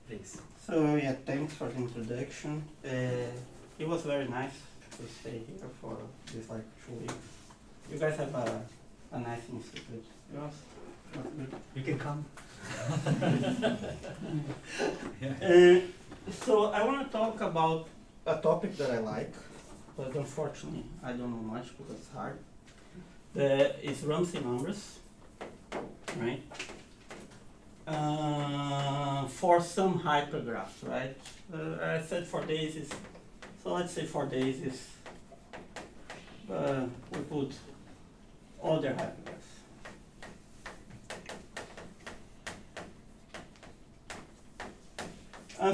Please. So yeah, thanks for the introduction. It was very nice to stay here for this like 2 weeks. You guys have a nice institute. Yes, good. You can come. So I want to talk about a topic that I like, but unfortunately I don't know much because it's hard. It's Ramsey numbers, right? For some hypergraphs, right? I said for Daisies, so let's say for Daisies, we put other hypergraphs.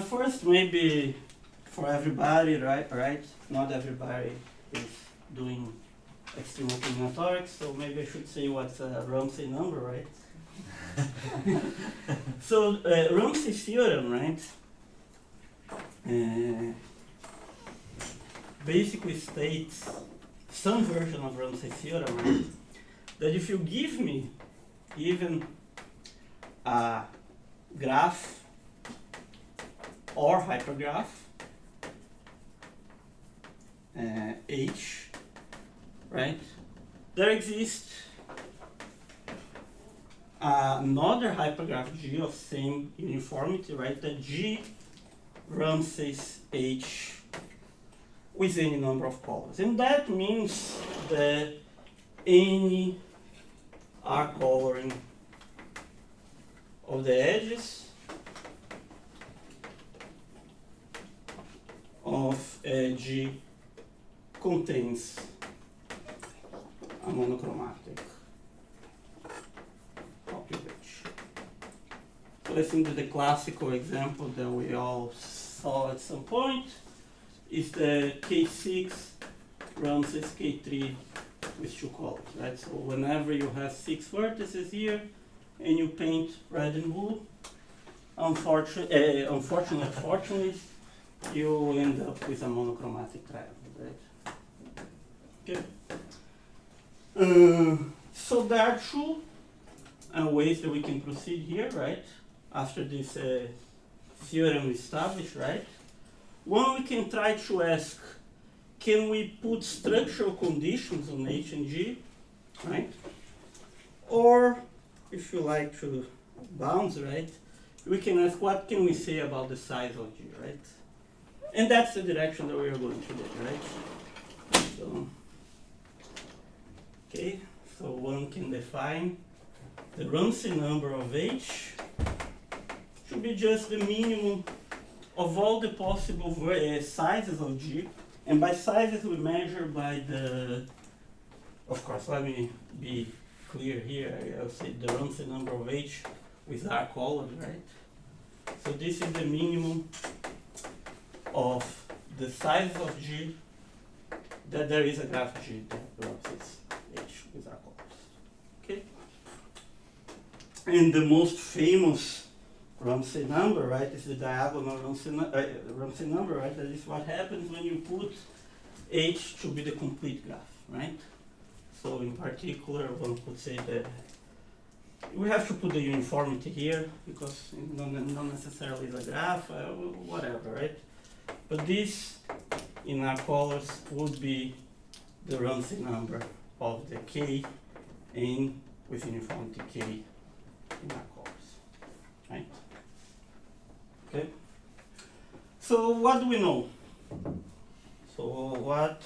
First, maybe for everybody, right? Not everybody is doing extreme combinatorics, so maybe I should say what's a Ramsey number, right? So Ramsey theorem, right? Basically states some version of Ramsey theorem, right? That if you give me even a graph or hypergraph H, right? There exists another hypergraph G of same uniformity, right? That G Ramsey's H with any number of colors. And that means that any R coloring of the edges of G contains a monochromatic copy of H. So I think that the classical example that we all saw at some point is the K6 Ramsey's K3 with 2 colors, right? So whenever you have 6 vertices here and you paint red and blue, unfortunately, you end up with a monochromatic triangle, right? Okay. So there are 2 ways that we can proceed here, right? After this theorem established, right? One, we can try to ask, can we put structural conditions on H and G, right? Or, if you like to bounds, right? We can ask, what can we say about the size of G, right? And that's the direction that we are going today, right? So, okay, so one can define the Ramsey number of H should be just the minimum of all the possible sizes of G. And by sizes we measure by the, of course, let me be clear here, I'll say the Ramsey number of H with R colors, right? So this is the minimum of the size of G that there is a graph G that represents H with R colors. Okay? And the most famous Ramsey number, right, is the diagonal Ramsey number, right? That is what happens when you put H to be the complete graph, right? So in particular, one could say that we have to put the uniformity here because not necessarily is a graph, whatever, right? But this, in our colors, would be the Ramsey number of the K and with uniformity K in our colors, right? Okay. So what do we know? So what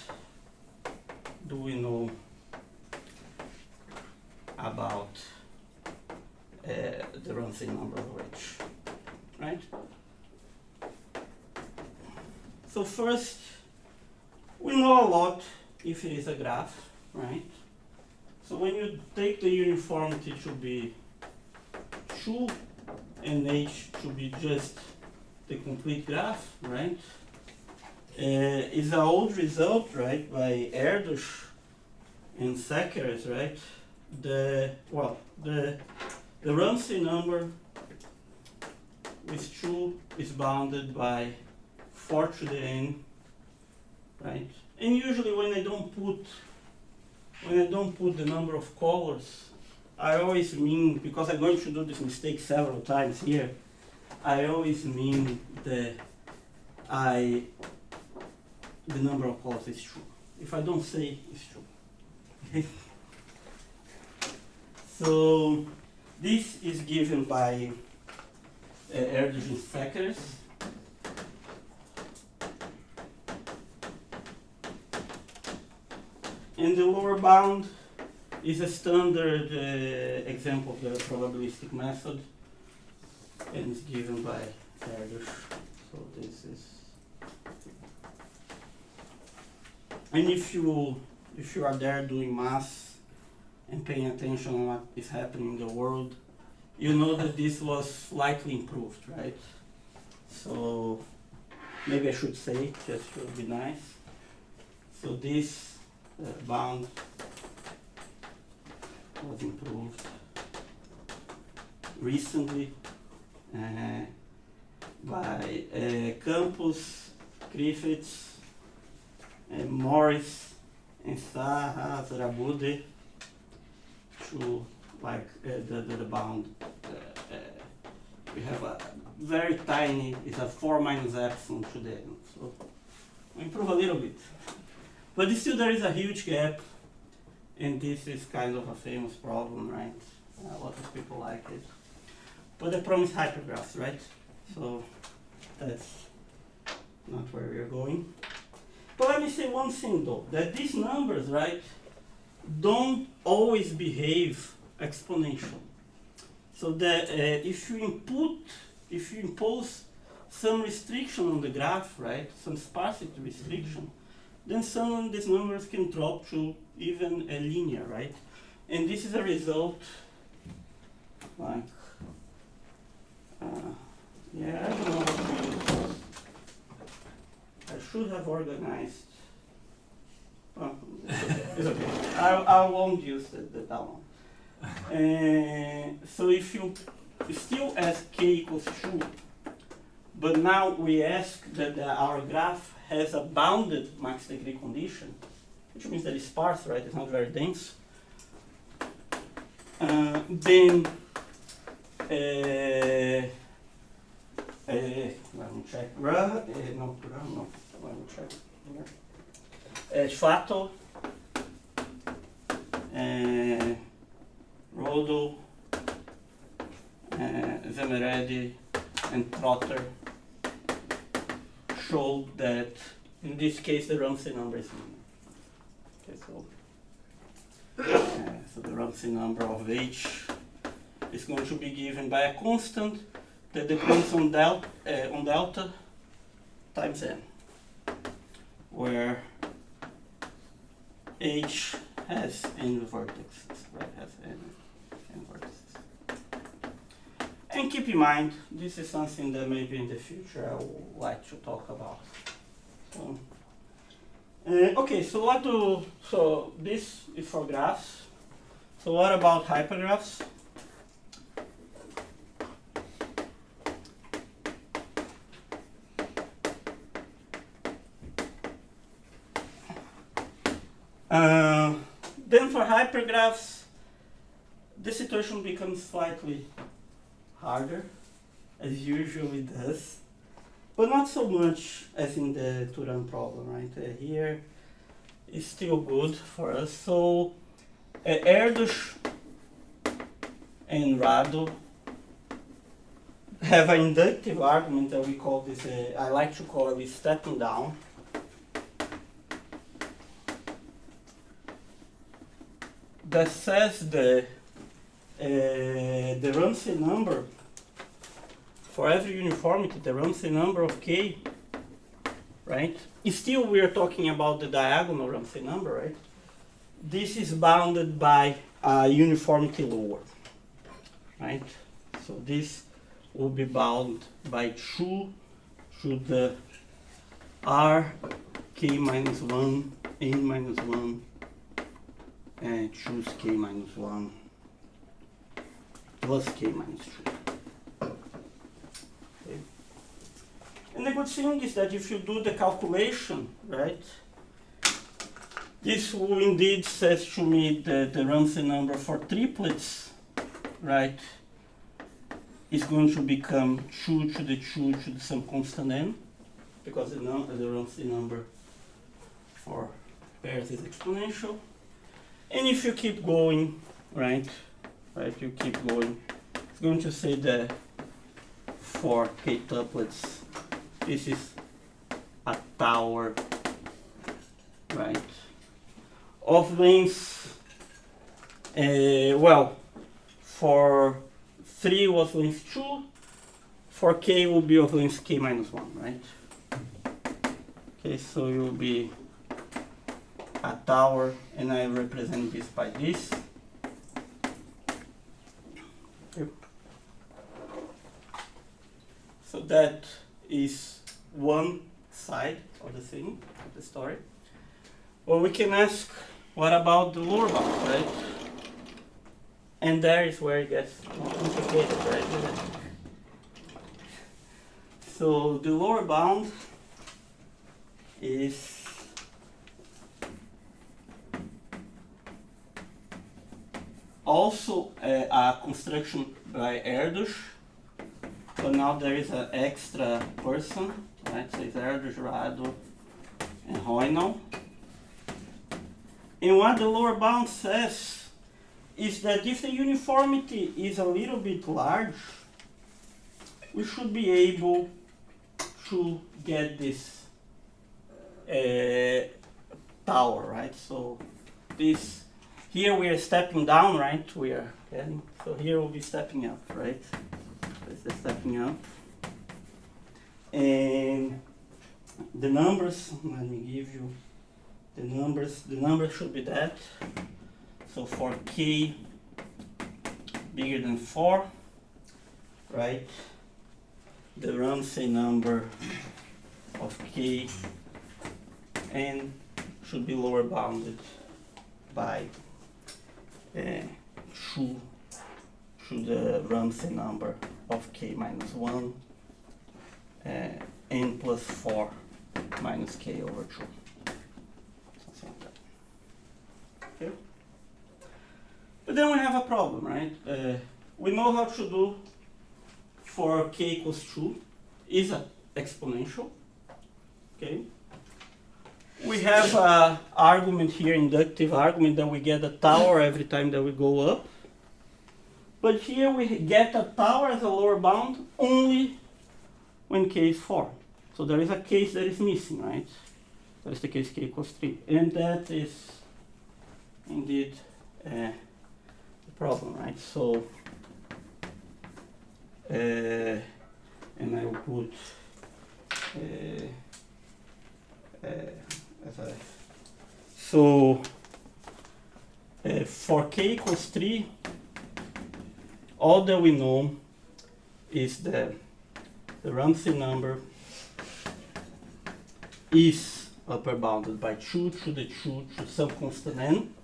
do we know about the Ramsey number of H, right? So first, we know a lot if it is a graph, right? So when you take the uniformity to be 2 and H to be just the complete graph, right? Is an old result, right, by Erdős and Sekeres, right? The Ramsey number with 2 is bounded by 4 to the n, right? And usually when I don't put the number of colors, I always mean, because I'm going to do this mistake several times here, I always mean the number of calls is true. If I don't say, it's true. Okay? So this is given by Erdős and Sekers. And the lower bound is a standard example of the probabilistic method, and it's given by Erdős. So this is, and if you are there doing math and paying attention on what is happening in the world, you know that this was slightly improved, right? So maybe I should say, just to be nice. So this bound was improved recently by Campos, Griffiths, Morris, and Zarabude to like the bound. We have a very tiny, it's a 4 minus epsilon to the end. So we improve a little bit. But still there is a huge gap, and this is kind of a famous problem, right? A lot of people like it. But the problem is hypergraphs, right? So that's not where we are going. But let me say one thing though, that these numbers, right, don't always behave exponential. So that if you impose some restriction on the graph, right, some sparsity restriction, then suddenly these numbers can drop to even a linear, right? And this is a result, like, yeah, I don't know what to use. I should have organized. Oh, it's okay. It's okay. I won't use that one. So if you still ask k equals 2, but now we ask that our graph has a bounded max degree condition, which means that it's sparse, right? It's not very dense. Then let me check. Let me check here. Schwato, Rado, Zemeredi, and Trotter showed that in this case the Ramsey number is linear. Okay, so the Ramsey number of H is going to be given by a constant that depends on delta times n, where H has n vertices, right? Has n vertices. And keep in mind, this is something that maybe in the future I would like to talk about. So, okay, so this is for graphs. So what about hypergraphs? Then for hypergraphs, the situation becomes slightly harder, as usually does, but not so much as in the Turan problem, right? Here is still good for us. So Erdős and Rado have an inductive argument that we call this, I like to call it stepping down. That says the Ramsey number for every uniformity, the Ramsey number of k, right? Still, we are talking about the diagonal Ramsey number, right? This is bounded by a uniformity lower, right? So this will be bound by 2 to the r k minus 1, n minus 1, and choose k minus 1 plus k minus 2. Okay. And the good thing is that if you do the calculation, right, this will indeed says to me that the Ramsey number for triplets, right, is going to become 2 to the 2 to the some constant n, because the Ramsey number for pairs is exponential. And if you keep going, right, you keep going, it's going to say that for k tuplets, this is a tower, right, of length, well, for 3 was length 2, for k will be of length k minus 1, right? Okay, so it will be a tower, and I represent this by this. Okay. So that is one side of the thing, of the story. Well, we can ask, what about the lower bound, right? And there is where it gets more complicated, right? So the lower bound is also a construction by Erdős, but now there is an extra person, right? So it's Erdős, Rado, and Hajnal. And what the lower bound says is that if the uniformity is a little bit large, we should be able to get this tower, right? So this, here we are stepping down, right? We are getting, so here we'll be stepping up, right? This is stepping up. And the numbers, let me give you the numbers. The numbers should be that. So for k bigger than 4, right, the Ramsey number of k n should be lower bounded by 2 to the Ramsey number of k minus 1 n plus 4 minus k over 2. Something like that. Okay. But then we have a problem, right? We know how to do for k equals 2 is an exponential, okay? We have an argument here, inductive argument, that we get a tower every time that we go up. But here we get a tower as a lower bound only when k is 4. So there is a case that is missing, right? That is the case k equals 3. And that is indeed the problem, right? So, and I will put so for k equals 3, all that we know is that the Ramsey number is upper bounded by 2 to the 2 to some constant n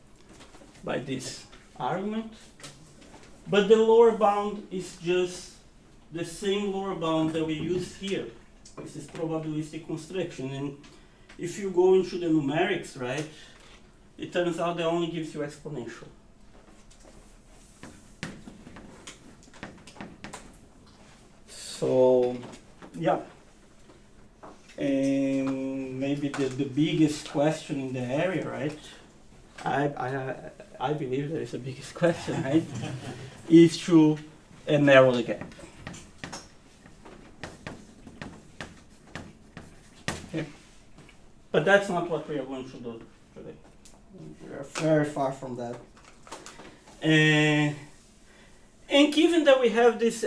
by this argument, but the lower bound is just the same lower bound that we use here. This is probabilistic construction, and if you go into the numerics, right, it turns out that only gives you exponential. So, yeah. And maybe the biggest question in the area, right? I believe there is a biggest question, right? Is to narrow the gap. Okay. But that's not what we are going to do today. We are very far from that. And given that we have this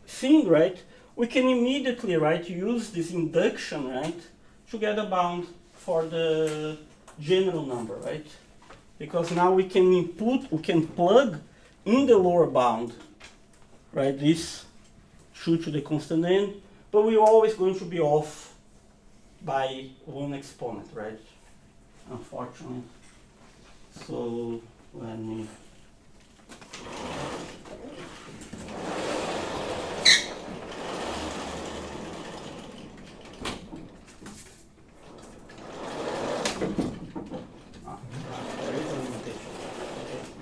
thing, right, we can immediately, right, use this induction, right, to get a bound for the general number, right? Because now we can plug in the lower bound, right, this 2 to the constant n, but we're always going to be off by one exponent, right? Unfortunately. So let me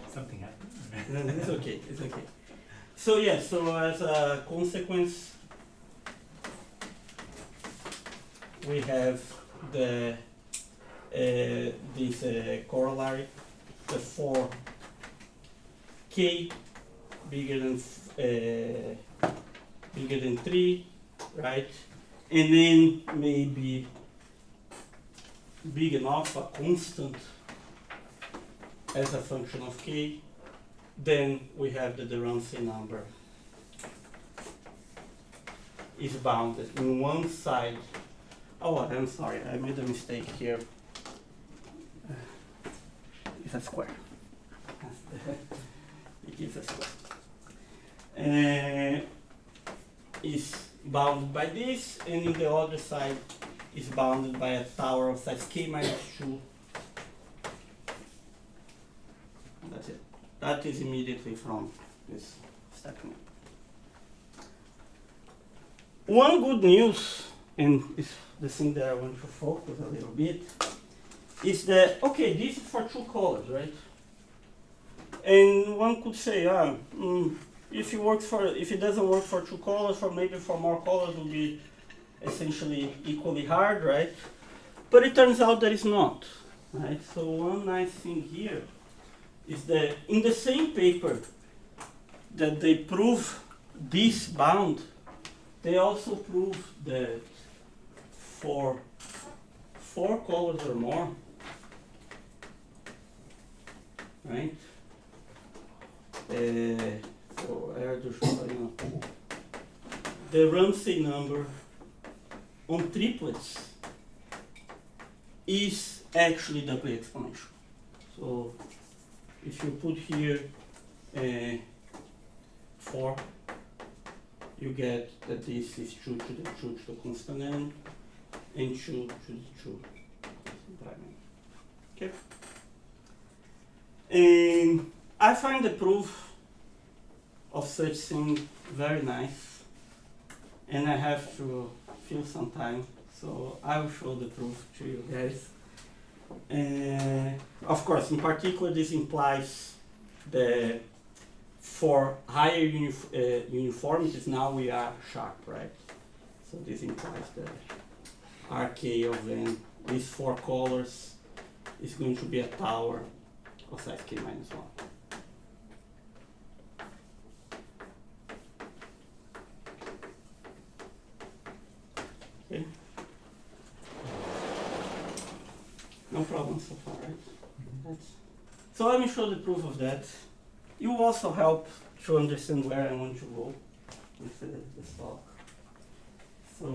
Something happened. no, it's okay, it's okay. So yeah, so as a consequence, we have the this corollary, the for k bigger than 3, right? And then maybe big enough, a constant as a function of k, then we have that the Ramsey number is bounded in one side. Oh, I'm sorry, I made a mistake here. It's a square. It is a square. Is bounded by this, and in the other side is bounded by a tower of size k minus 2. That's it. That is immediately from this statement. One good news, and it's the thing that I want to focus a little bit, is that, okay, this is for 2 colors, right? And one could say, if it doesn't work for 2 colors, or maybe for more colors will be essentially equally hard, right? But it turns out that it's not, right? So one nice thing here is that in the same paper that they prove this bound, they also prove that for 4 colors or more, right? So Erdős, the Ramsey number on triplets is actually doubly exponential. So if you put here 4, you get that this is 2 to the 2 to the constant n, and 2 to the 2 prime n. Okay? And I find the proof of such thing very nice, and I have to fill some time, so I will show the proof to you guys. Of course, in particular, this implies that for higher uniformities, now we are sharp, right? So this implies that Rk of n with 4 colors is going to be a tower of size k minus 1. Okay. No problem so far, right? So let me show the proof of that. You also help to understand where I want to go with this talk. So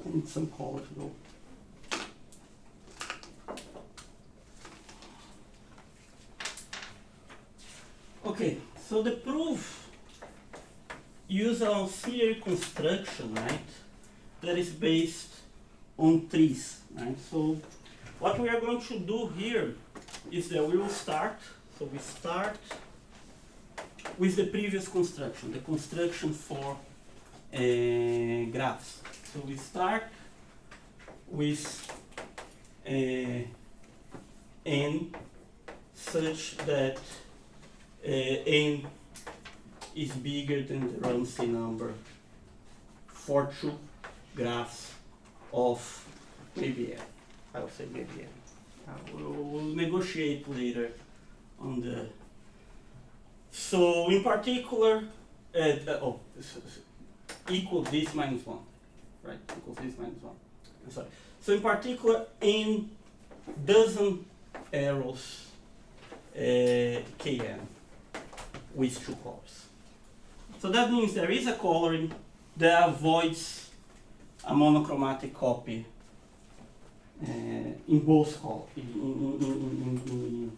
I need some color to go. Okay, so the proof uses an auxiliary construction, right, that is based on trees, right? So what we are going to do here is that we will start, so we start with the previous construction, the construction for graphs. So we start with n such that n is bigger than the Ramsey number for 2 graphs of maybe n. I will say maybe n. We'll negotiate later on the. So in particular, equals this minus 1, right? Equals this minus 1. I'm sorry. So in particular, n dozen arrows kn with 2 colors. So that means there is a coloring that avoids a monochromatic copy in both in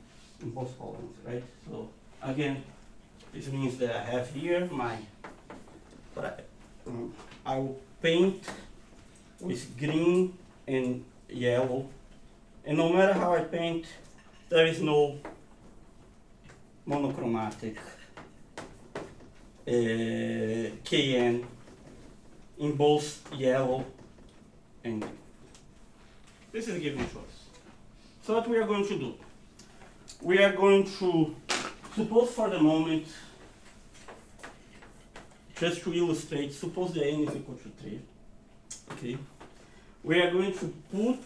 both columns, right? So again, this means that I have here my, but I will paint with green and yellow And no matter how I paint, there is no monochromatic KN in both yellow and green. This is a given choice. So what we are going to do? We are going to suppose for the moment, just to illustrate, suppose the n is equal to 3. Okay. We are going to put,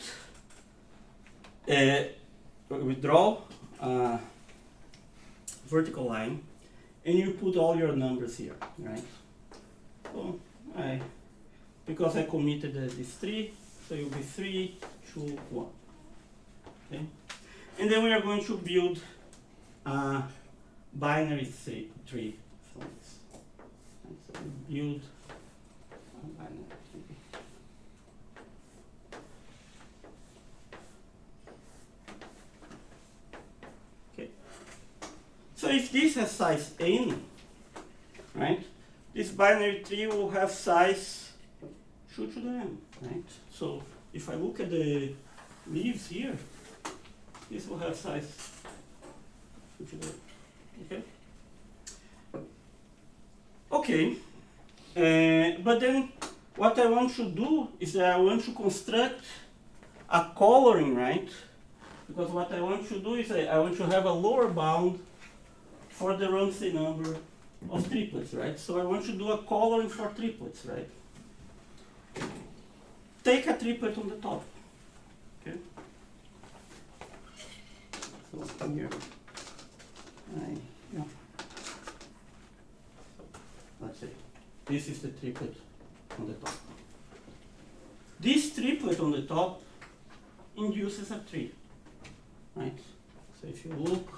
we draw a vertical line, and you put all your numbers here, right? So because I committed this 3, so it will be 3, 2, 1. Okay? And then we are going to build a binary tree from this. And so we build a binary tree. Okay. So if this has size n, right? This binary tree will have size 2 to the n, right? So if I look at the leaves here, this will have size 2 to the n, okay? Okay, but then what I want to do is that I want to construct a coloring, right? Because what I want to do is I want to have a lower bound for the Ramsey number of triplets, right? So I want to do a coloring for triplets, right? Take a triplet on the top, okay? So here, yeah. Let's say this is the triplet on the top. This triplet on the top induces a tree, right? So if you look,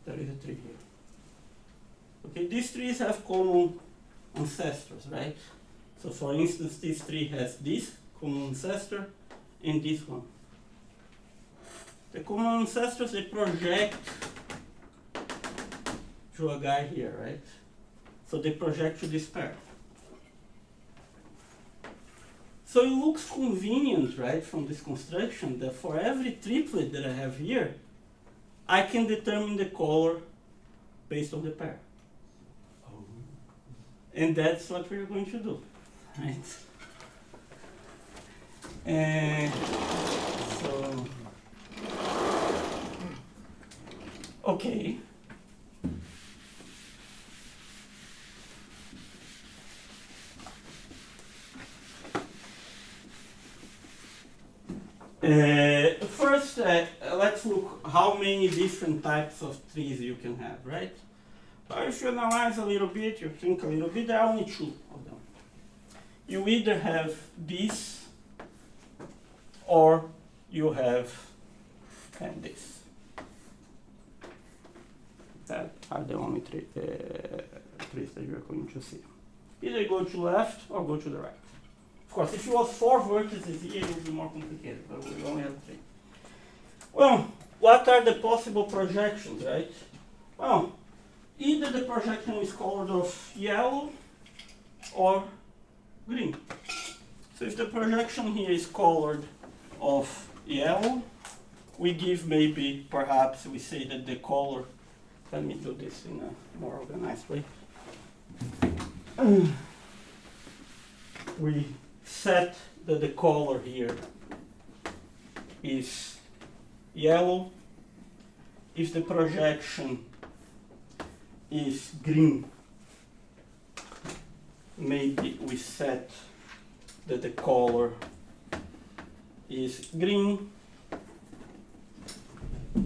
there is a tree here. Okay, these trees have common ancestors, right? So for instance, this tree has this common ancestor and this one. The common ancestors, they project to a guy here, right? So they project to this pair. So it looks convenient, right, from this construction that for every triplet that I have here, I can determine the color based on the pair. Oh. And that's what we're going to do, right? And so, okay. First, let's look how many different types of trees you can have, right? If you analyze a little bit, you think a little bit, there are only 2 of them. You either have this, or you have this. That are the only trees that you're going to see. Either go to left or go to the right. Of course, if you have 4 vertices here, it would be more complicated, but we only have 3. Well, what are the possible projections, right? Well, either the projection is colored of yellow or green. So if the projection here is colored of yellow, we give maybe, perhaps we say that the color, let me do this in a more organized way. We set that the color here is yellow. If the projection is green, maybe we set that the color is green.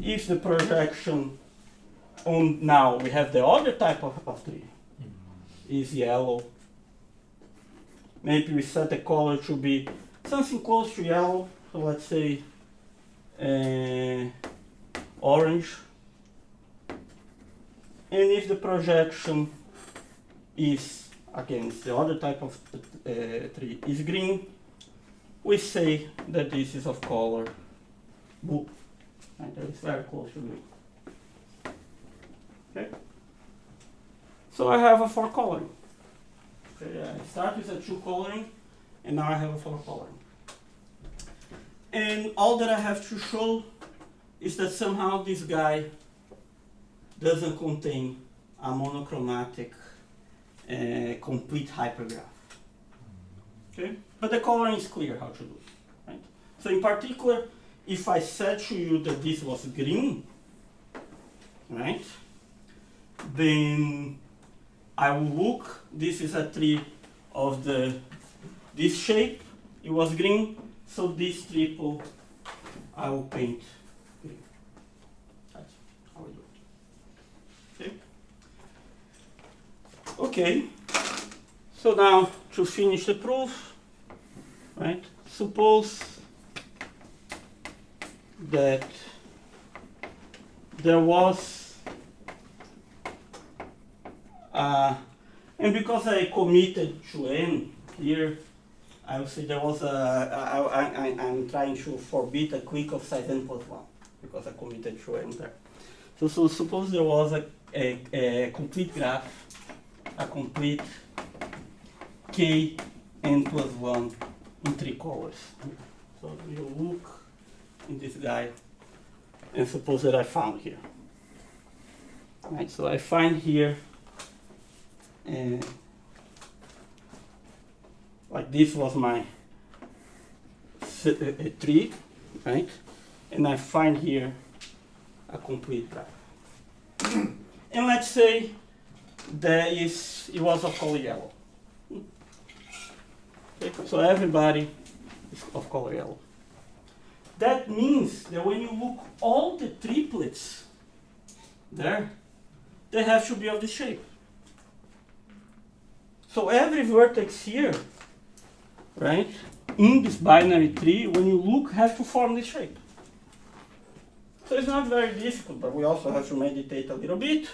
If the projection on, now we have the other type of tree, is yellow. Maybe we set the color to be something close to yellow, so let's say orange. And if the projection is, again, it's the other type of tree, is green, we say that this is of color blue. And that is very close to green. Okay? So I have a 4 coloring. Okay, I start with a 2 coloring, and now I have a 4 coloring. And all that I have to show is that somehow this guy doesn't contain a monochromatic complete hypergraph. Okay? But the coloring is clear how to do it. Right? So in particular, if I said to you that this was green, right, then I will look, this is a tree of this shape, it was green, so this triple I will paint green. That's how we do it. Okay? Okay, so now to finish the proof, right, suppose that there was and because I committed to n here, I would say there was I'm trying to forbid a clique of size n plus 1 because I committed to n there. So suppose there was a complete graph, a complete k n plus 1 in 3 colors. So you look in this guy and suppose that I found here. Right, so I find here like this was my tree, right? And I find here a complete graph. And let's say it was of color yellow. Okay, so everybody is of color yellow. That means that when you look all the triplets there, they have to be of this shape. So every vertex here, right, in this binary tree, when you look, has to form this shape. So it's not very difficult, but we also have to meditate a little bit.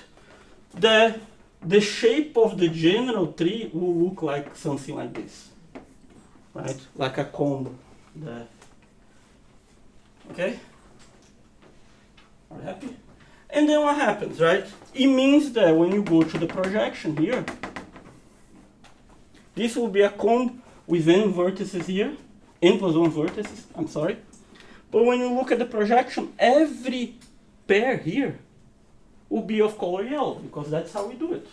The shape of the general tree will look like something like this, right? Like a comb there. Okay? Are you happy? And then what happens, right? It means that when you go to the projection here, this will be a comb with n vertices here, n plus 1 vertices, I'm sorry. But when you look at the projection, every pair here will be of color yellow, because that's how we do it.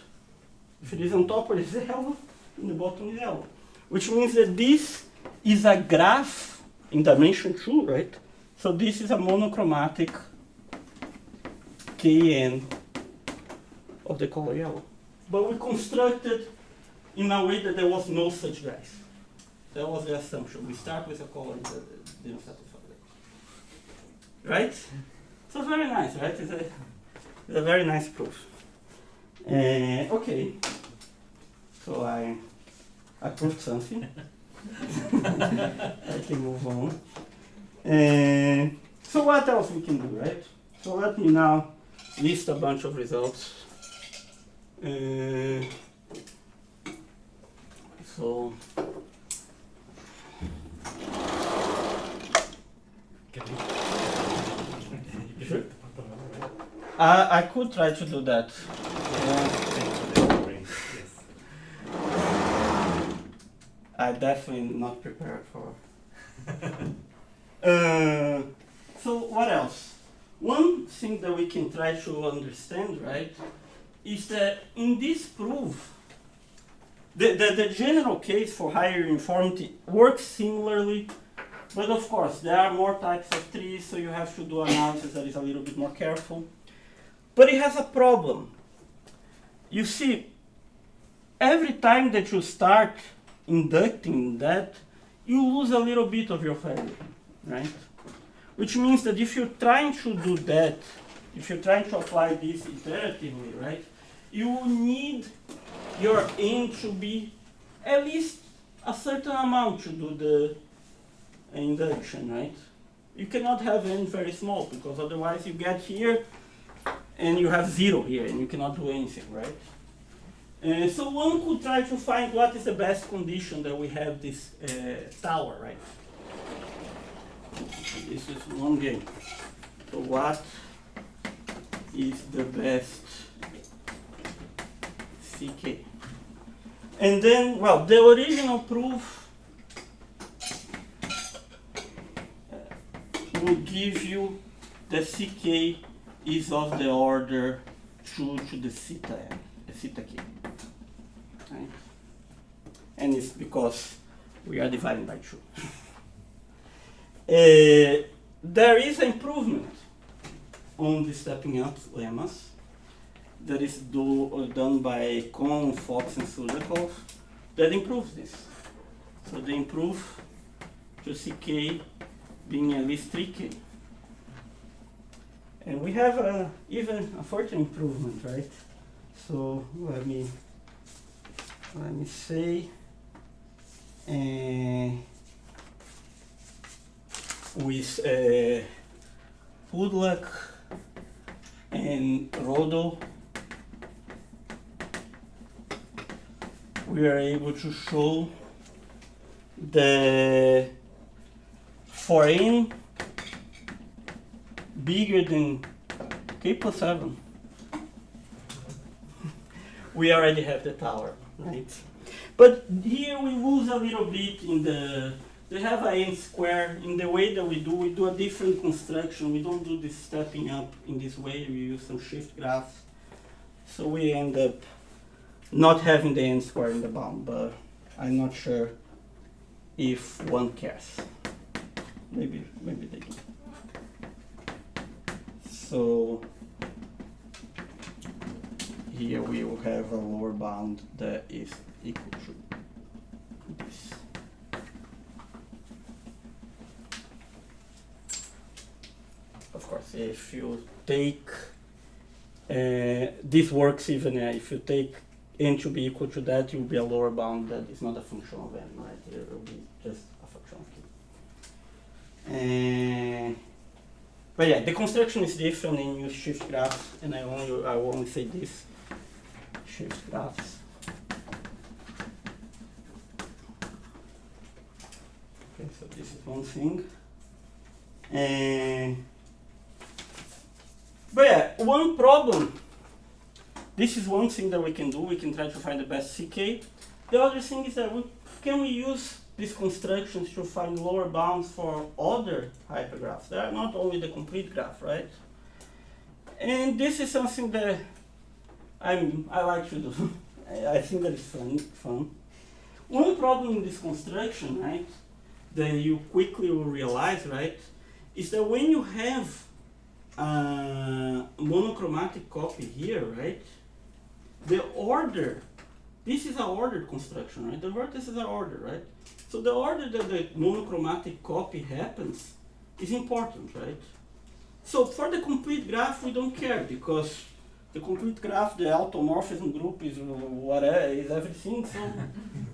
If it is on top, it is yellow, and the bottom is yellow. Which means that this is a graph in dimension 2, right? So this is a monochromatic Kn of the color yellow. But we constructed in a way that there was no such guys. That was the assumption. We start with a color that didn't satisfy that. Right? So very nice, right? It's a very nice proof. Okay. So I proved something. I can move on. So what else we can do, right? So let me now list a bunch of results. So sure. I could try to do that. I definitely not prepared for. So what else? One thing that we can try to understand, right, is that in this proof, the general case for higher uniformity works similarly, but of course there are more types of trees, so you have to do analysis that is a little bit more careful. But it has a problem. You see, every time that you start inducting that, you lose a little bit of your value, right? Which means that if you're trying to do that, if you're trying to apply this iteratively, right, you need your n to be at least a certain amount to do the induction, right? You cannot have n very small, because otherwise you get here and you have 0 here and you cannot do anything, right? So one could try to find what is the best condition that we have this tower, right? This is one game. So what is the best CK? And then, well, the original proof will give you the CK is of the order 2 to the theta n, the theta k. Right? And it's because we are dividing by 2. There is an improvement on the stepping up lemmas that is done by Kohn, Fox, and Sulikov that improves this. So they improve to CK being at least 3K. And we have even a further improvement, right? So let me say, with Pudlák and Rado, we are able to show that for n bigger than k plus 7, we already have the tower, right? But here we lose a little bit in the, they have a n square. In the way that we do a different construction. We don't do this stepping up in this way. We use some shift graphs. So we end up not having the n square in the bound, but I'm not sure if one cares. Maybe they do. So here we will have a lower bound that is equal to this. Of course, if you take, this works even if you take n to be equal to that, it will be a lower bound that is not a function of n, right? It will be just a function of k. But yeah, the construction is different and use shift graphs, and I will only say this, shift graphs. Okay, so this is one thing. But yeah, one problem, this is one thing that we can do. We can try to find the best CK. The other thing is that can we use these constructions to find lower bounds for other hypergraphs? They are not only the complete graph, right? And this is something that I like to do. I think that is fun. One problem in this construction, right, that you quickly will realize, right, is that when you have a monochromatic copy here, right, the order, this is an ordered construction, right? The vertices are ordered, right? So the order that the monochromatic copy happens is important, right? So for the complete graph, we don't care because the complete graph, the automorphism group is whatever, is everything. So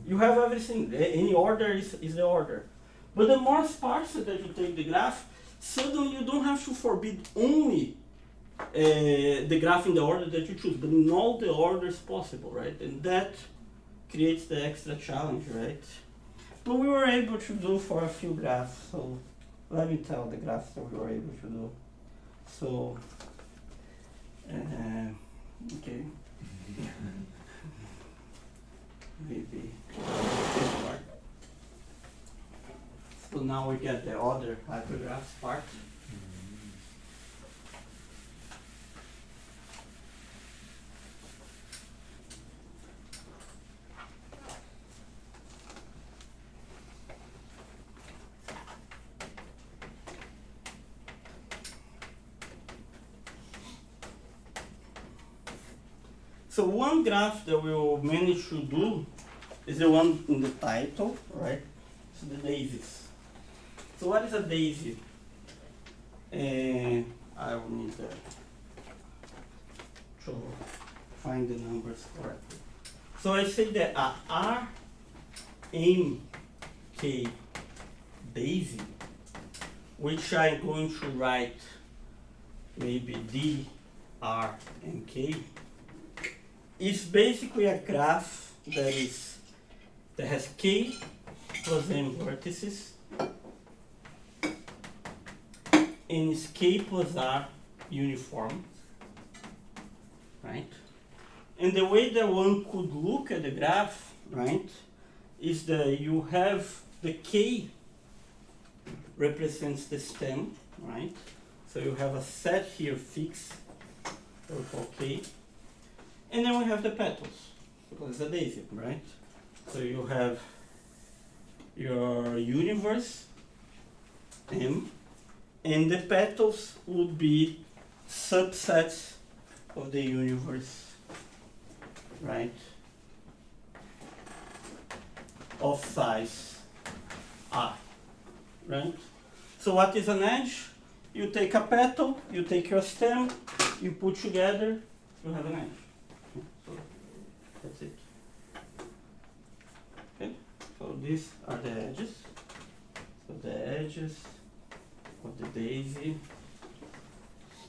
you have everything. Any order is the order. But the more sparse that you take the graph, suddenly you don't have to forbid only the graph in the order that you choose, but in all the orders possible, right? And that creates the extra challenge, right? But we were able to do for a few graphs, so let me tell the graphs that we were able to do. So, okay. Maybe this part. So now we get the other hypergraphs part. So one graph that we will manage to do is the one in the title, right? So the daisies. So what is a daisy? I will need to find the numbers correctly. So I say that a R M K daisy, which I'm going to write maybe D R M K, is basically a graph that has k plus m vertices and is k plus r uniform, right? And the way that one could look at the graph, right, is that you have the k represents the stem, right? So you have a set here fixed, that we call K. And then we have the petals, because it's a daisy, right? So you have your universe, M, and the petals would be subsets of the universe, right? Of size I, right? So what is an edge? You take a petal, you take your stem, you put together, you have an edge. So that's it. Okay, so these are the edges. So the edges of the daisy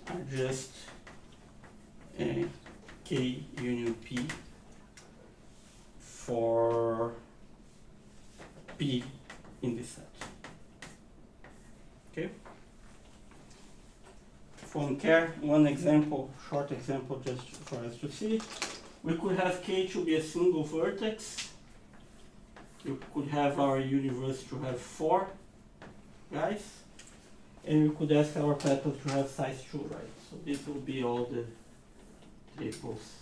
are just K union P for P in this set. Okay? From care, one example, short example just for us to see. We could have K to be a single vertex. You could have our universe to have 4 guys. And we could ask our petals to have size 2, right? So this will be all the triples.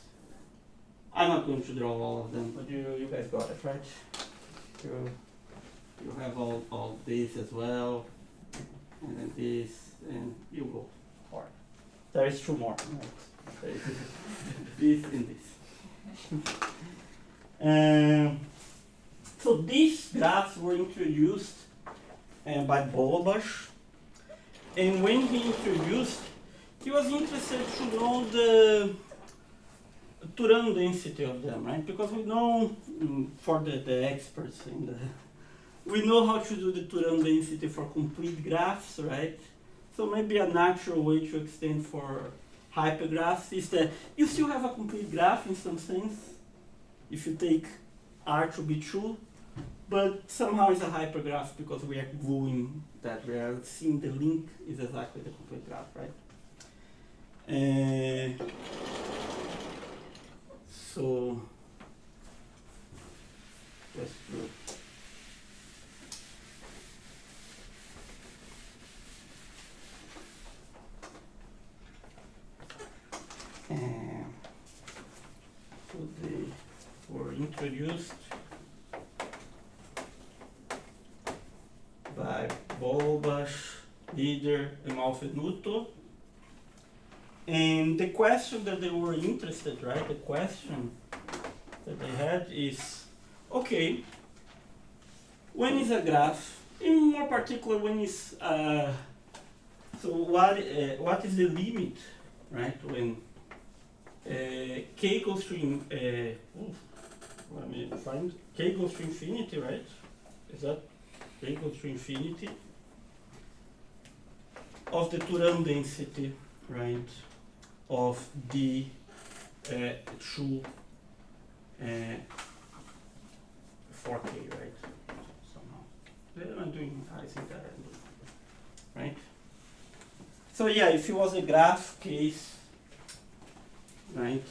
I'm not going to draw all of them, but you guys got it, right? You have all this as well, and then this, and you go for. There is 2 more, right? There is this and this. So these graphs were introduced by Bolobash, and when he introduced, he was interested to know the Turan density of them, right? Because we know, for the experts in the, we know how to do the Turan density for complete graphs, right? So maybe a natural way to extend for hypergraphs is that you still have a complete graph in some sense, if you take R to be true, but somehow it's a hypergraph because we are gluing that, we are seeing the link is exactly the complete graph, right? So let's do. So they were introduced by Bolobash, Lieder, and Malfenuto. And the question that they were interested, right? The question that they had is, okay, when is a graph, in more particular, when is, so what is the limit, right? When K goes to, let me find, K goes to infinity, right? Is that K goes to infinity of the Turan density, right? Of the true 4K, right? Somehow. I'm doing, I think that I'm doing, right? So yeah, if it was a graph case, right?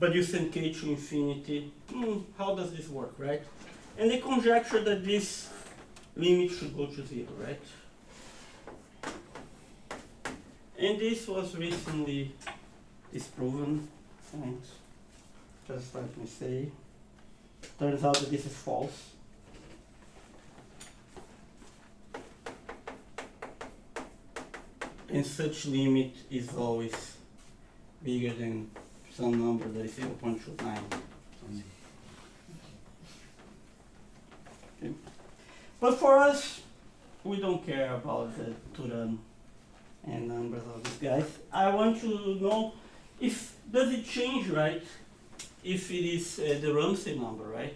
But you send K to infinity, how does this work, right? And they conjecture that this limit should go to 0, right? And this was recently disproven, and just let me say, turns out that this is false. And such limit is always bigger than some number that is 0.29. Okay. But for us, we don't care about the Turan and numbers of these guys. I want to know if, does it change, right, if it is the Ramsey number, right?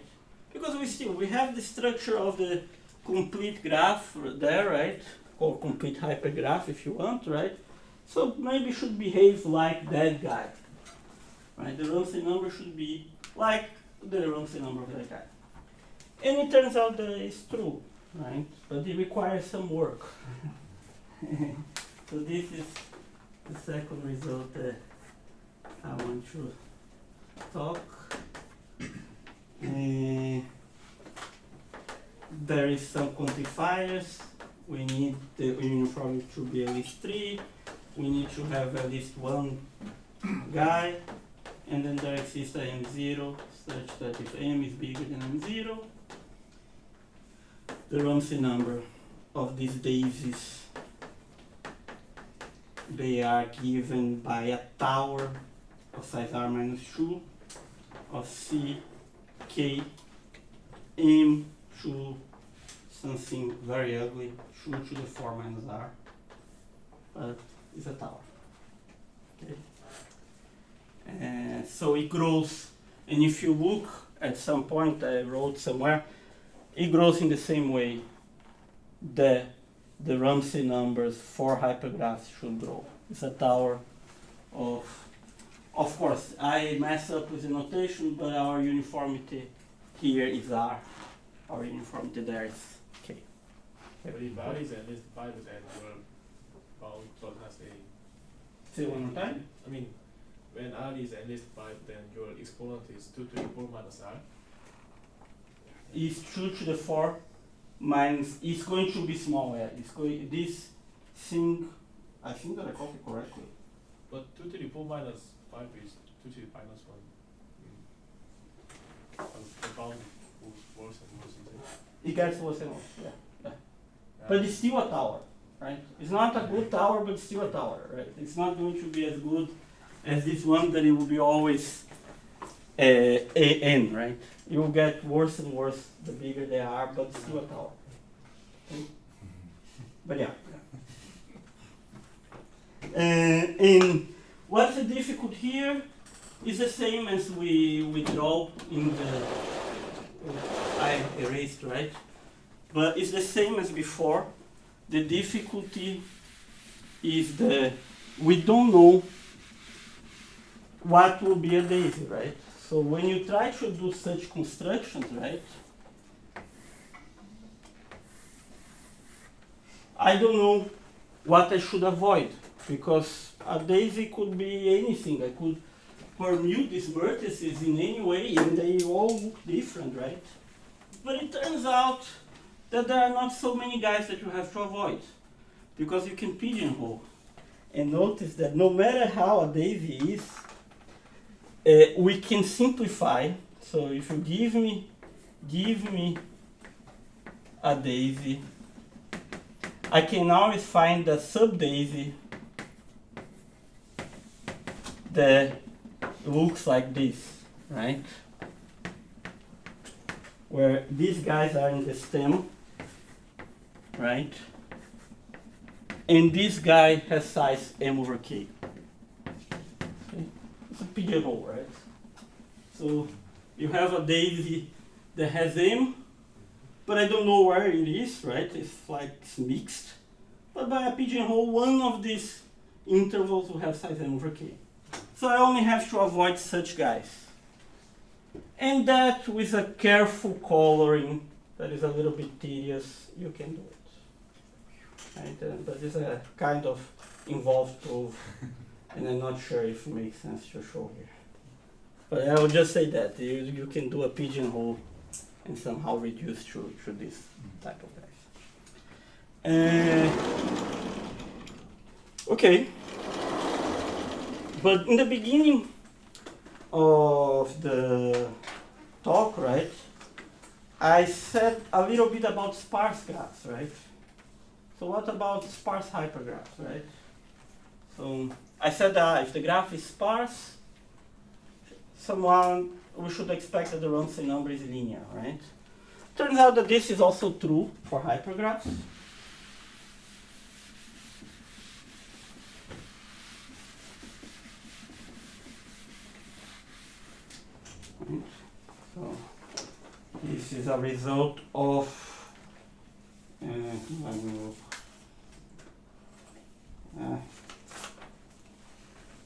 Because we have the structure of the complete graph there, right? Or complete hypergraph if you want, right? So maybe it should behave like that guy, right? The Ramsey number should be like the Ramsey number of that guy. And it turns out that it's true, right? But it requires some work. So this is the second result that I want to talk. There is some quantifiers we need the uniformity to be at least 3, we need to have at least one guy, and then there exists a M0 such that if M is bigger than M0, the Ramsey number of these daisies, they are given by a tower of size R minus 2 of C, K, M to something very ugly, 2 to the 4 minus R, but it's a tower. Okay. And so it grows, and if you look at some point I wrote somewhere, it grows in the same way that the Ramsey numbers for hypergraphs should grow. It's a tower of course, I mess up with the notation, but our uniformity here is R. Our uniformity there is K. But if R is at least 5, then we're bound to have a... Say one more time? I mean, when R is at least 5, then your exponent is 2 to the 4 minus R. Is 2 to the 4 minus, it's going to be small, yeah. It's going, this thing, I think that I copied correctly. But 2 to the 4 minus 5 is 2 to the minus 1. The bound goes worse and worse, isn't it? It gets worse and worse, yeah. But it's still a tower, right? It's not a good tower, but it's still a tower, right? It's not going to be as good as this one that it will be always n, right? You will get worse and worse the bigger they are, but still a tower. Okay? But yeah. And what's the difficult here is the same as we draw in the, I erased, right? But it's the same as before. The difficulty is we don't know what will be a daisy, right? So when you try to do such constructions, right, I don't know what I should avoid, because a daisy could be anything. I could permute these vertices in any way and they all look different, right? But it turns out that there are not so many guys that you have to avoid, because you can pigeonhole. And notice that no matter how a daisy is, we can simplify. So if you give me a daisy, I can always find a sub-daisy that looks like this, right? Where these guys are in the stem, right? And this guy has size m over k. Okay? It's a pigeonhole, right? So you have a daisy that has m, but I don't know where it is, right? It's like it's mixed. But by a pigeonhole, one of these intervals will have size m over k. So I only have to avoid such guys. And that, with a careful coloring that is a little bit tedious, you can do it. Right? But it's a kind of involved proof, and I'm not sure if it makes sense to show here. But I will just say that you can do a pigeonhole and somehow reduce to this type of guys. Okay. But in the beginning of the talk, right, I said a little bit about sparse graphs, right? So what about sparse hypergraphs, right? So I said that if the graph is sparse, we should expect that the Ramsey number is linear, right? Turns out that this is also true for hypergraphs. So this is a result of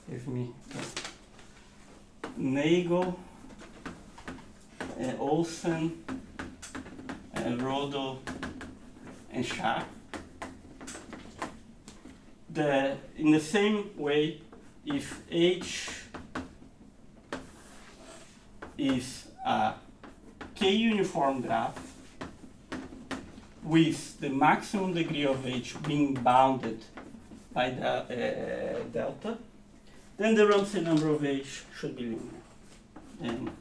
give me Nagel, Olsen, Rado, and Shah. In the same way, if H is a k-uniform graph, with the maximum degree of h being bounded by the delta, then the Ramsey number of h should be linear. And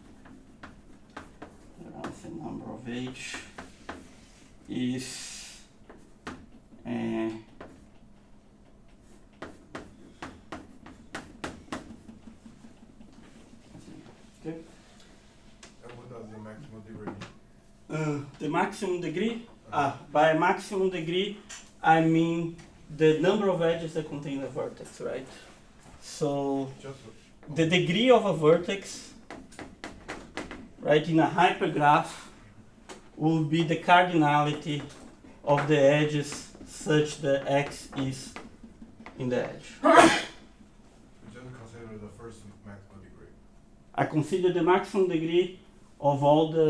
the Ramsey number of h is okay. And what does the maximum degree mean? The maximum degree, by maximum degree, I mean the number of edges that contain the vertex, right? So Just the degree of a vertex, right, in a hypergraph will be the cardinality of the edges such that x is in the edge. just consider the first maximum degree. I consider the maximum degree of all the,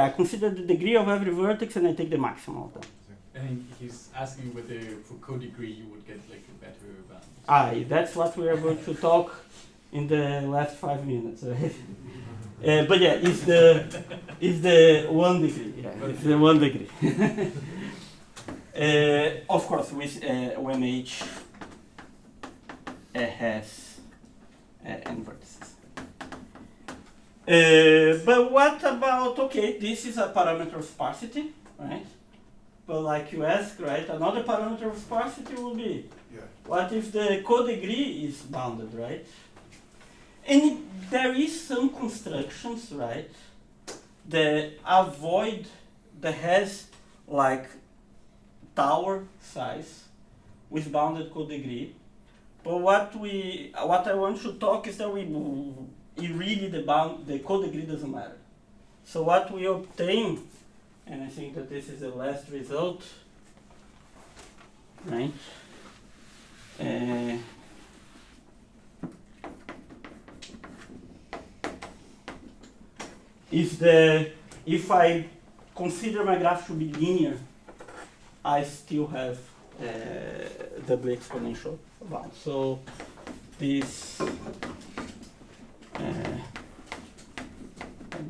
I consider the degree of every vertex and I take the maximum of them. And he's asking whether for co-degree you would get like a better balance. That's what we are going to talk in the last 5 minutes, right? But yeah, it's the 1 degree. Yeah, it's the 1 degree. Of course, with when h has n vertices. But what about, okay, this is a parameter of sparsity, right? But like you asked, right, another parameter of sparsity will be, Yeah. what if the co-degree is bounded, right? And there is some constructions, right, that avoid, that has like tower size with bounded co-degree. But what I want to talk is that the co-degree doesn't matter. So what we obtain, and I think that this is the last result, right? Is if I consider my graph to be linear, I still have doubly exponential bound. So this, let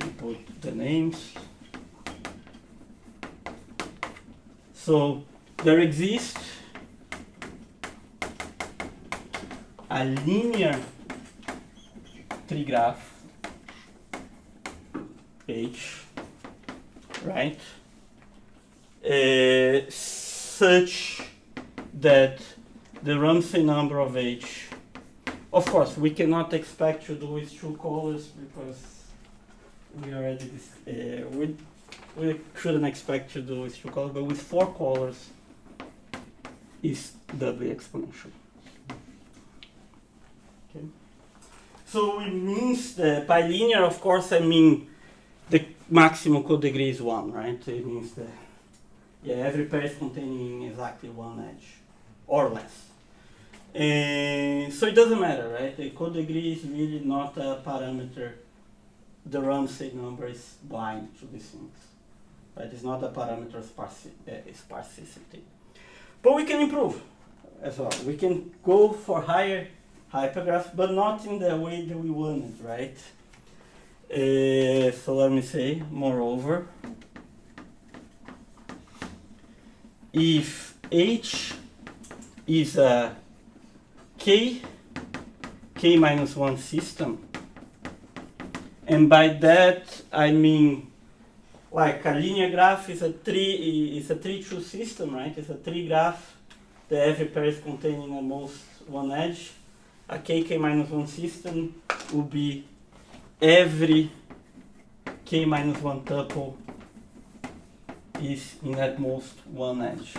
me put the names. So there exists a linear tree graph H, right? Such that the Ramsey number of H, of course, we cannot expect to do with 2 colors because we already we shouldn't expect to do with 2 colors, but with 4 colors is doubly exponential. Okay. So it means that by linear, of course, I mean the maximum co-degree is 1, right? It means that every pair is containing exactly 1 edge or less. So it doesn't matter, right? The co-degree is really not a parameter. The Ramsey number is blind to these things, right? It's not a parameter of sparsity. But we can improve as well. We can go for higher hypergraphs, but not in the way that we want it, right? So let me say, moreover, if H is a k minus 1 system, and by that I mean like a linear graph is a tree-tree system, right? It's a tree graph that every pair is containing at most 1 edge. A k minus 1 system would be every k minus 1 tuple is in at most 1 edge,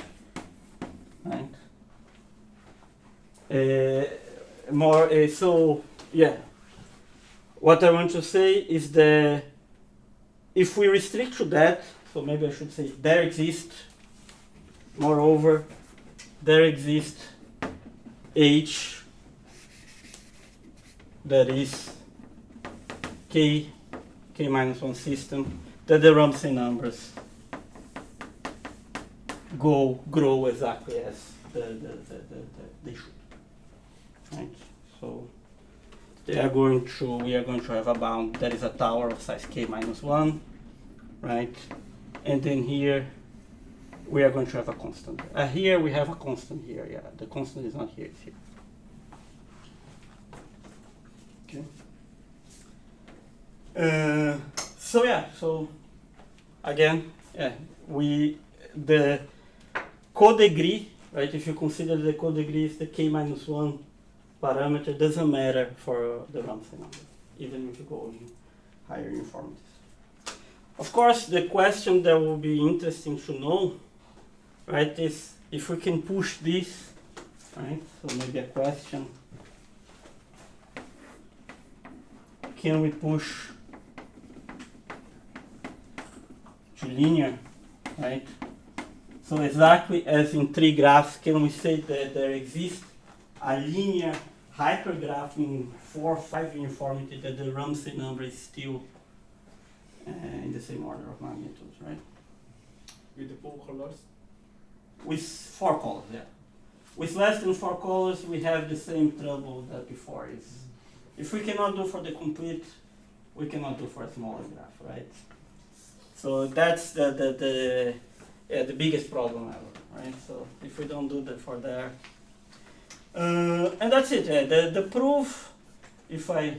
right? So yeah, what I want to say is that if we restrict to that, so maybe I should say there exists, moreover, there exists H that is k minus 1 system, that the Ramsey numbers grow exactly as they should. Right? So we are going to have a bound that is a tower of size k minus 1, right? And then here we are going to have a constant. Here we have a constant here. Yeah, the constant is not here, it's here. Okay. So yeah, so again, yeah, the co-degree, right? If you consider the co-degree is the k-1 parameter, doesn't matter for the Ramsey number, even if you go in higher uniformities. Of course, the question that will be interesting to know, right, is if we can push this, right? So maybe a question. Can we push to linear, right? So exactly as in tree graphs, can we say that there exists a linear hypergraph in 4 or 5 uniformity that the Ramsey number is still in the same order of magnitude, right? With the 4 colors? With 4 colors, yeah. With less than 4 colors, we have the same trouble that before is. If we cannot do for the complete, we cannot do for a smaller graph, right? So that's the biggest problem ever, right? So if we don't do that for there, and that's it. The proof, if I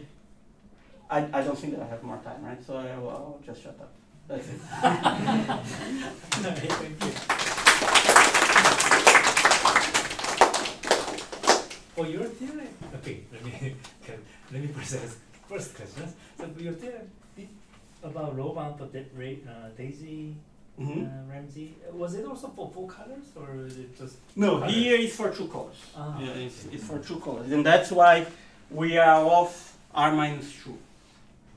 don't think that I have more time, right? So I'll just shut up. That's it. Okay, thank you. For your theorem, okay, let me process first questions. So for your theorem about row bound for Daisy, Ramsey, was it also for 4 colors or is it just? No, colors? here is for 2 colors. Ah, Yeah, okay. it's for 2 colors, and that's why we are off r minus 2.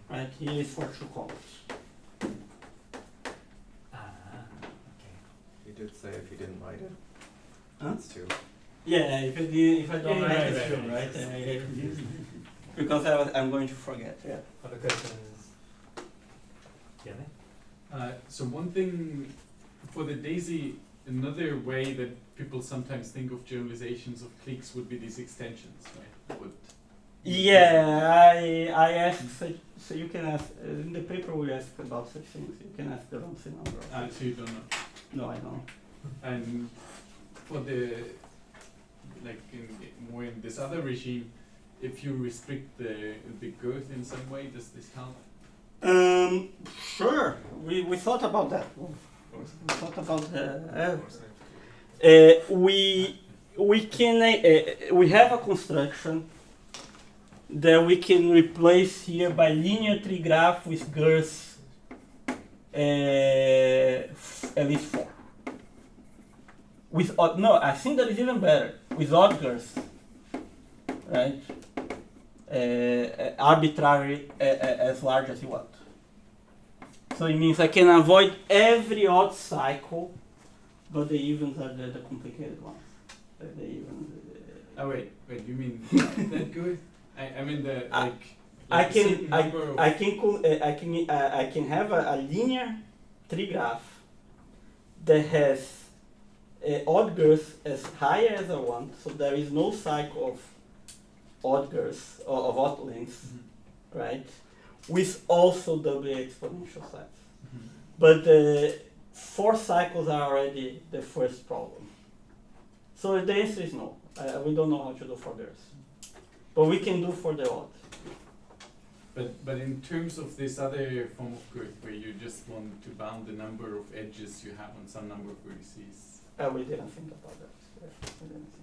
Right, here is for 2 colors. Okay. You did say if you didn't write it, Huh? it's 2. Yeah, if I don't Yeah, write right, it's right, true, right. right? Because I'm going to forget. Yeah. Other questions? Yeah. So one thing for the Daisy, another way that people sometimes think of generalizations of cliques would be these extensions, right? Yeah, I asked, so you can ask, in the paper we ask about such things, you can ask the Ramsey number. So you don't know. No, I don't. And for the, like more in this other regime, if you restrict the girth in some way, does this help? Sure, we thought about that. We thought about we can, we have a construction that we can replace here by linear tree graph with girths at least 4. With odd, no, I think that is even better. With odd girths, right? Arbitrary as large as you want. So it means I can avoid every odd cycle, but the evens are the complicated ones. The evens. Oh wait, you mean that good? I mean the I the certain number of I can have a linear tree graph that has odd girths as high as I want, so there is no cycle of odd girths or of odd lengths, right? With also doubly exponential size. But the 4 cycles are already the first problem. So the answer is no. We don't know how to do for girths. But we can do for the odd. But in terms of this other form of girth where you just want to bound the number of edges you have on some number of vertices. We didn't think about that. Yeah, we didn't think.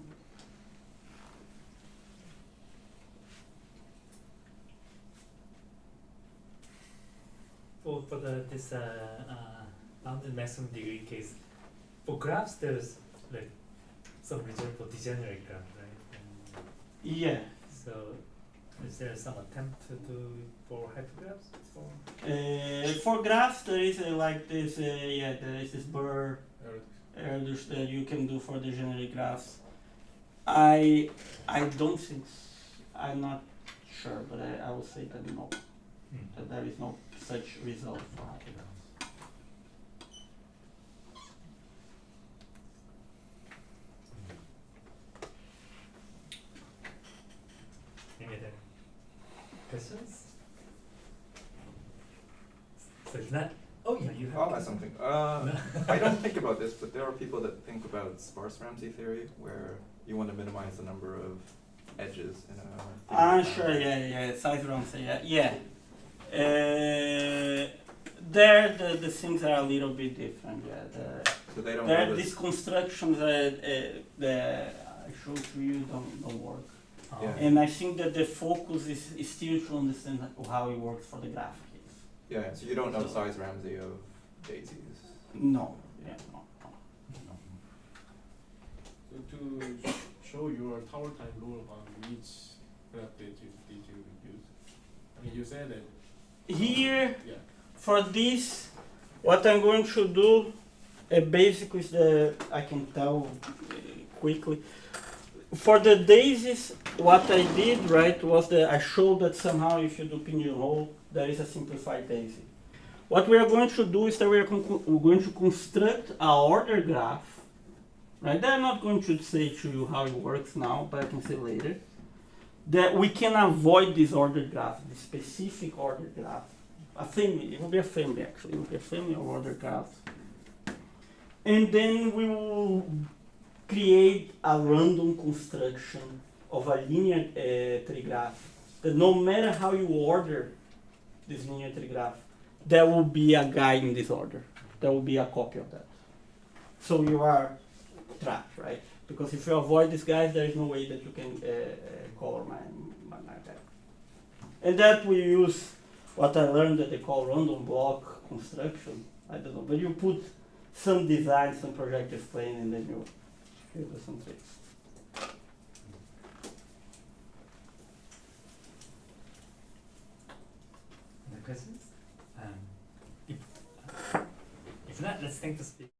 For this bounded maximum degree case, for graphs there's like some result for degenerate graph, right? Yeah. So is there some attempt to do for hypergraphs? For graphs, there is like this. There is this Erdős that you can do for the generic graphs. I don't think. I'm not sure, but I will say that no. That there is no such result for hypergraphs. Any other questions? So it's not. Oh yeah, you I'll ask something. I don't think about this, but there are people that think about sparse Ramsey theory, where you want to minimize the number of edges in a. Sure, yeah, size Ramsey, yeah. There, the things are a little bit different, yeah. So they don't. There, know these constructions that I showed to you don't work. Oh. Yeah. And I think that the focus is still to understand how it works for the graph case. Yeah, so you don't know So- size Ramsey of daisies. No. So to show your tower time rule on which graph did you use? I mean, you said that. Here, Yeah. for this, what I'm going to do, basically is I can tell quickly. For the daisies, what I did, right, was that I showed that somehow if you do pinhole, there is a simplified daisy. What we are going to do is that we're going to construct an order graph, right? I'm not going to say to you how it works now, but I can say later. That we can avoid this order graph, this specific order graph. A family, it will be a family actually, it will be a family of order graphs. And then we will create a random construction of a linear tree graph. That no matter how you order this linear tree graph, there will be a guy in this order. There will be a copy of that. So you are trapped, right? Because if you avoid these guys, there is no way that you can color my guy. And that we use what I learned that they call random block construction. I don't know, but you put some design, some projective plane, and then you do some tricks. Other questions? If not, let's thank the speaker.